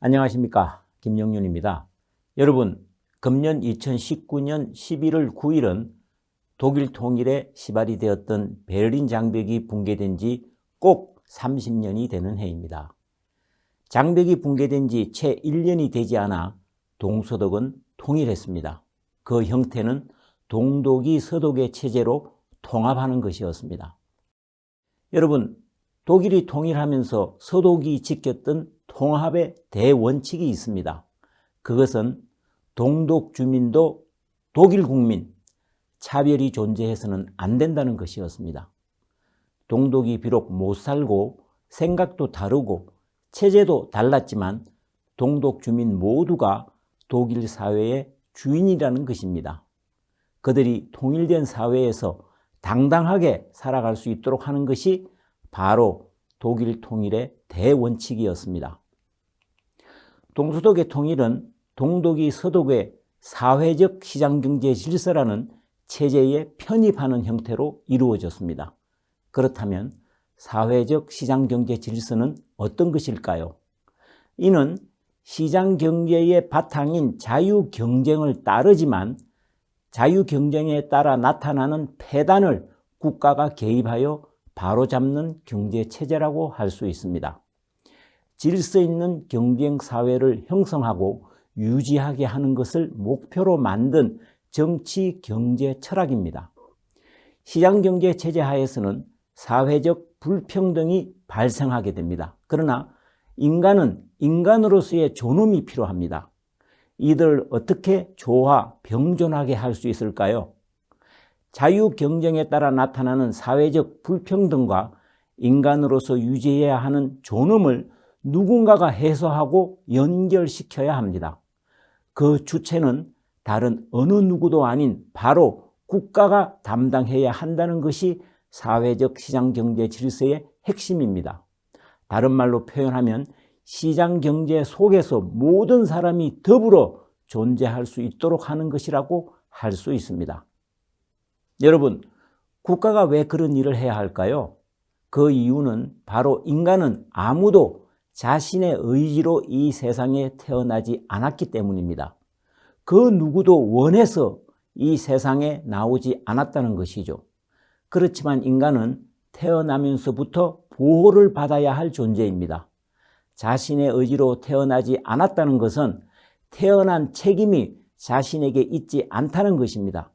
안녕하십니까, 김영윤입니다. 여러분, 금년 2019년 11월 9일은 독일 통일에 시발이 되었던 베를린 장벽이 붕괴된 지 꼭 30년이 되는 해입니다. 장벽이 붕괴된 지 채 1년이 되지 않아 동서독은 통일했습니다. 그 형태는 동독이 서독의 체제로 통합하는 것이었습니다. 여러분, 독일이 통일하면서 서독이 지켰던 통합의 대원칙이 있습니다. 그것은 동독 주민도 독일 국민, 차별이 존재해서는 안 된다는 것이었습니다. 동독이 비록 못 살고 생각도 다르고 체제도 달랐지만 동독 주민 모두가 독일 사회의 주인이라는 것입니다. 그들이 통일된 사회에서 당당하게 살아갈 수 있도록 하는 것이 바로 독일 통일의 대원칙이었습니다. 동서독의 통일은 동독이 서독의 사회적 시장경제 질서라는 체제에 편입하는 형태로 이루어졌습니다. 그렇다면 사회적 시장경제 질서는 어떤 것일까요? 이는 시장경제의 바탕인 자유경쟁을 따르지만 자유경쟁에 따라 나타나는 폐단을 국가가 개입하여 바로잡는 경제체제라고 할 수 있습니다. 질서 있는 경쟁사회를 형성하고 유지하게 하는 것을 목표로 만든 정치, 경제 철학입니다. 시장경제 체제 하에서는 사회적 불평등이 발생하게 됩니다. 그러나 인간은 인간으로서의 존엄이 필요합니다. 이들을 어떻게 조화, 병존하게 할 수 있을까요? 자유경쟁에 따라 나타나는 사회적 불평등과 인간으로서 유지해야 하는 존엄을 누군가가 해소하고 연결시켜야 합니다. 그 주체는 다른 어느 누구도 아닌 바로 국가가 담당해야 한다는 것이 사회적 시장경제 질서의 핵심입니다. 다른 말로 표현하면 시장경제 속에서 모든 사람이 더불어 존재할 수 있도록 하는 것이라고 할 수 있습니다. 여러분, 국가가 왜 그런 일을 해야 할까요? 그 이유는 바로 인간은 아무도 자신의 의지로 이 세상에 태어나지 않았기 때문입니다. 그 누구도 원해서 이 세상에 나오지 않았다는 것이죠. 그렇지만 인간은 태어나면서부터 보호를 받아야 할 존재입니다. 자신의 의지로 태어나지 않았다는 것은 태어난 책임이 자신에게 있지 않다는 것입니다.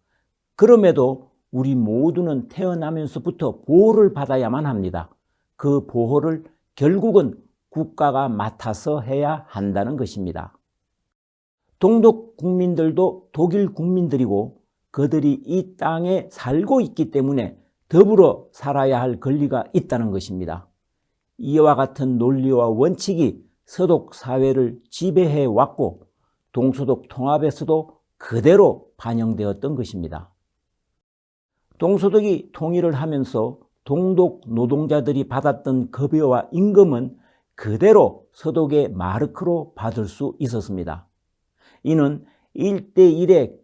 그럼에도 우리 모두는 태어나면서부터 보호를 받아야만 합니다. 그 보호를 결국은 국가가 맡아서 해야 한다는 것입니다. 동독 국민들도 독일 국민들이고 그들이 이 땅에 살고 있기 때문에 더불어 살아야 할 권리가 있다는 것입니다. 이와 같은 논리와 원칙이 서독 사회를 지배해 왔고 동서독 통합에서도 그대로 반영되었던 것입니다. 동서독이 통일을 하면서 동독 노동자들이 받았던 급여와 임금은 그대로 서독의 마르크로 받을 수 있었습니다. 이는 1:1의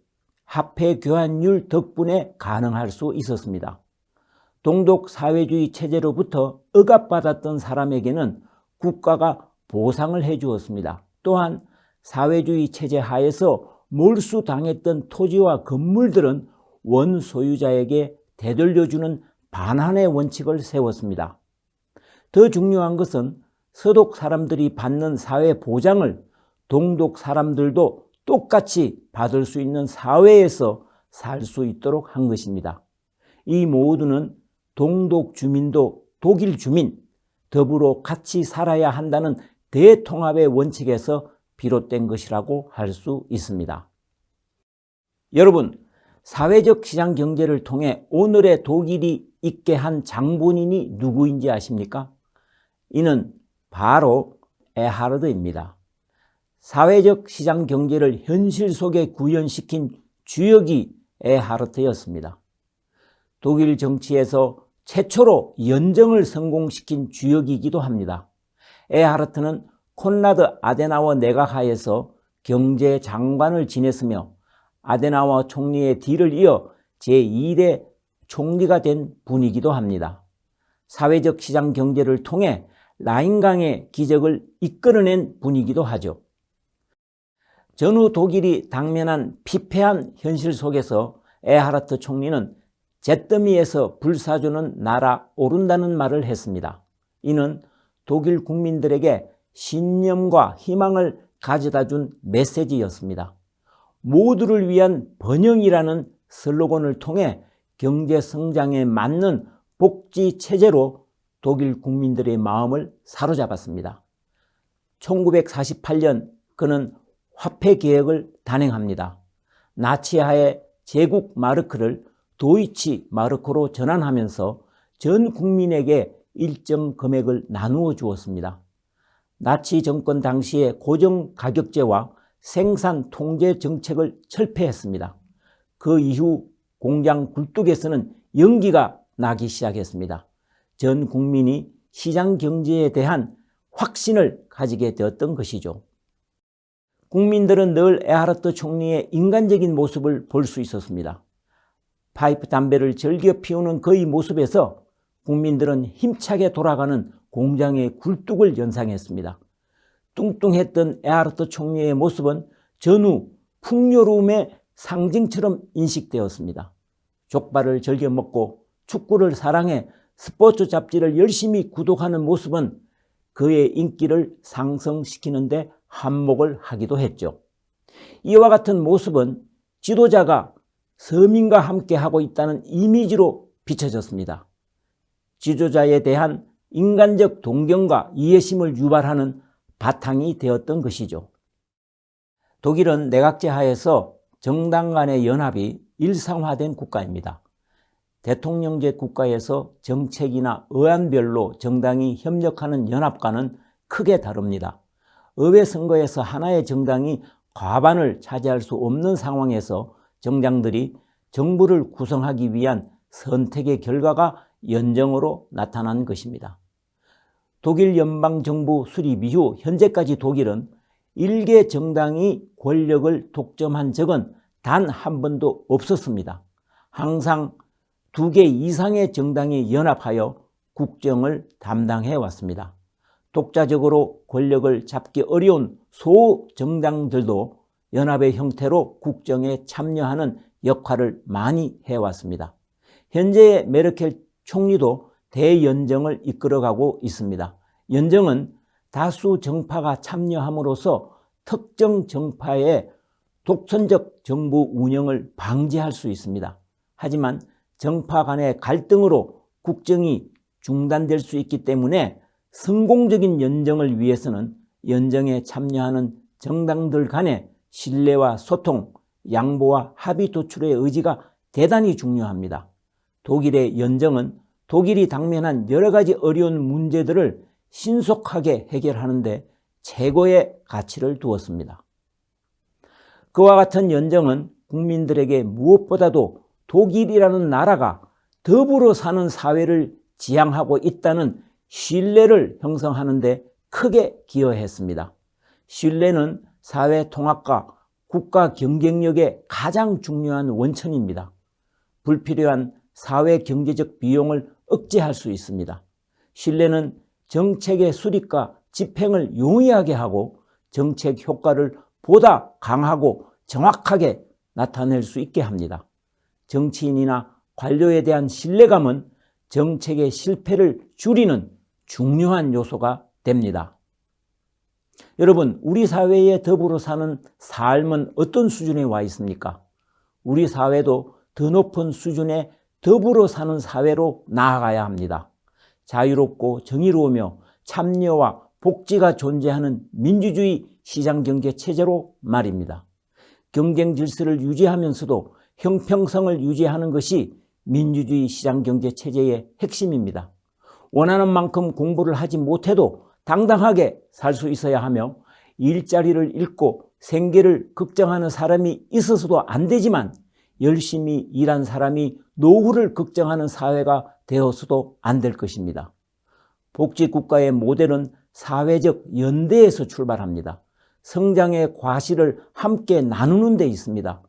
화폐 교환율 덕분에 가능할 수 있었습니다. 동독 사회주의 체제로부터 억압받았던 사람에게는 국가가 보상을 해주었습니다. 또한 사회주의 체제 하에서 몰수당했던 토지와 건물들은 원소유자에게 되돌려주는 반환의 원칙을 세웠습니다. 더 중요한 것은 서독 사람들이 받는 사회 보장을 동독 사람들도 똑같이 받을 수 있는 사회에서 살 수 있도록 한 것입니다. 이 모두는 동독 주민도 독일 주민, 더불어 같이 살아야 한다는 대통합의 원칙에서 비롯된 것이라고 할 수 있습니다. 여러분, 사회적 시장 경제를 통해 오늘의 독일이 있게 한 장본인이 누구인지 아십니까? 이는 바로 에하르드입니다. 사회적 시장 경제를 현실 속에 구현시킨 주역이 에하르트였습니다. 독일 정치에서 최초로 연정을 성공시킨 주역이기도 합니다. 에하르트는 콘라드 아데나워 내각 하에서 경제장관을 지냈으며 아데나워 총리의 뒤를 이어 제2대 총리가 된 분이기도 합니다. 사회적 시장 경제를 통해 라인강의 기적을 이끌어낸 분이기도 하죠. 전후 독일이 당면한 피폐한 현실 속에서 에하르트 총리는 잿더미에서 불사조는 날아오른다는 말을 했습니다. 이는 독일 국민들에게 신념과 희망을 가져다준 메시지였습니다. 모두를 위한 번영이라는 슬로건을 통해 경제 성장에 맞는 복지 체제로 독일 국민들의 마음을 사로잡았습니다. 1948년 그는 화폐 개혁을 단행합니다. 나치하의 제국 마르크를 도이치 마르크로 전환하면서 전 국민에게 일정 금액을 나누어 주었습니다. 나치 정권 당시의 고정가격제와 생산 통제 정책을 철폐했습니다. 그 이후 공장 굴뚝에서는 연기가 나기 시작했습니다. 전 국민이 시장 경제에 대한 확신을 가지게 되었던 것이죠. 국민들은 늘 에하르트 총리의 인간적인 모습을 볼 수 있었습니다. 파이프 담배를 즐겨 피우는 그의 모습에서 국민들은 힘차게 돌아가는 공장의 굴뚝을 연상했습니다. 뚱뚱했던 에하르트 총리의 모습은 전후 풍요로움의 상징처럼 인식되었습니다. 족발을 즐겨 먹고 축구를 사랑해 스포츠 잡지를 열심히 구독하는 모습은 그의 인기를 상승시키는데 한몫을 하기도 했죠. 이와 같은 모습은 지도자가 서민과 함께 하고 있다는 이미지로 비춰졌습니다. 지도자에 대한 인간적 동경과 이해심을 유발하는 바탕이 되었던 것이죠. 독일은 내각제 하에서 정당 간의 연합이 일상화된 국가입니다. 대통령제 국가에서 정책이나 의안별로 정당이 협력하는 연합과는 크게 다릅니다. 의회 선거에서 하나의 정당이 과반을 차지할 수 없는 상황에서 정당들이 정부를 구성하기 위한 선택의 결과가 연정으로 나타난 것입니다. 독일 연방정부 수립 이후 현재까지 독일은 일개 정당이 권력을 독점한 적은 단 한 번도 없었습니다. 항상 2개 이상의 정당이 연합하여 국정을 담당해 왔습니다. 독자적으로 권력을 잡기 어려운 소정당들도 연합의 형태로 국정에 참여하는 역할을 많이 해왔습니다. 현재의 메르켈 총리도 대연정을 이끌어가고 있습니다. 연정은 다수 정파가 참여함으로써 특정 정파의 독선적 정부 운영을 방지할 수 있습니다. 하지만 정파 간의 갈등으로 국정이 중단될 수 있기 때문에 성공적인 연정을 위해서는 연정에 참여하는 정당들 간의 신뢰와 소통, 양보와 합의 도출의 의지가 대단히 중요합니다. 독일의 연정은 독일이 당면한 여러 가지 어려운 문제들을 신속하게 해결하는 데 최고의 가치를 두었습니다. 그와 같은 연정은 국민들에게 무엇보다도 독일이라는 나라가 더불어 사는 사회를 지향하고 있다는 신뢰를 형성하는 데 크게 기여했습니다. 신뢰는 사회 통합과 국가 경쟁력의 가장 중요한 원천입니다. 불필요한 사회 경제적 비용을 억제할 수 있습니다. 신뢰는 정책의 수립과 집행을 용이하게 하고 정책 효과를 보다 강하고 정확하게 나타낼 수 있게 합니다. 정치인이나 관료에 대한 신뢰감은 정책의 실패를 줄이는 중요한 요소가 됩니다. 여러분, 우리 사회에 더불어 사는 삶은 어떤 수준에 와 있습니까? 우리 사회도 더 높은 수준의 더불어 사는 사회로 나아가야 합니다. 자유롭고 정의로우며 참여와 복지가 존재하는 민주주의 시장경제 체제로 말입니다. 경쟁 질서를 유지하면서도 형평성을 유지하는 것이 민주주의 시장경제 체제의 핵심입니다. 원하는 만큼 공부를 하지 못해도 당당하게 살 수 있어야 하며 일자리를 잃고 생계를 걱정하는 사람이 있어서도 안 되지만 열심히 일한 사람이 노후를 걱정하는 사회가 되어서도 안 될 것입니다. 복지국가의 모델은 사회적 연대에서 출발합니다. 성장의 과실을 함께 나누는 데 있습니다.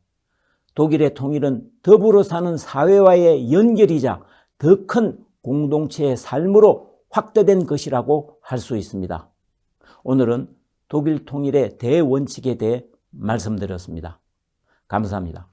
독일의 통일은 더불어 사는 사회와의 연결이자 더 큰 공동체의 삶으로 확대된 것이라고 할 수 있습니다. 오늘은 독일 통일의 대원칙에 대해 말씀드렸습니다. 감사합니다.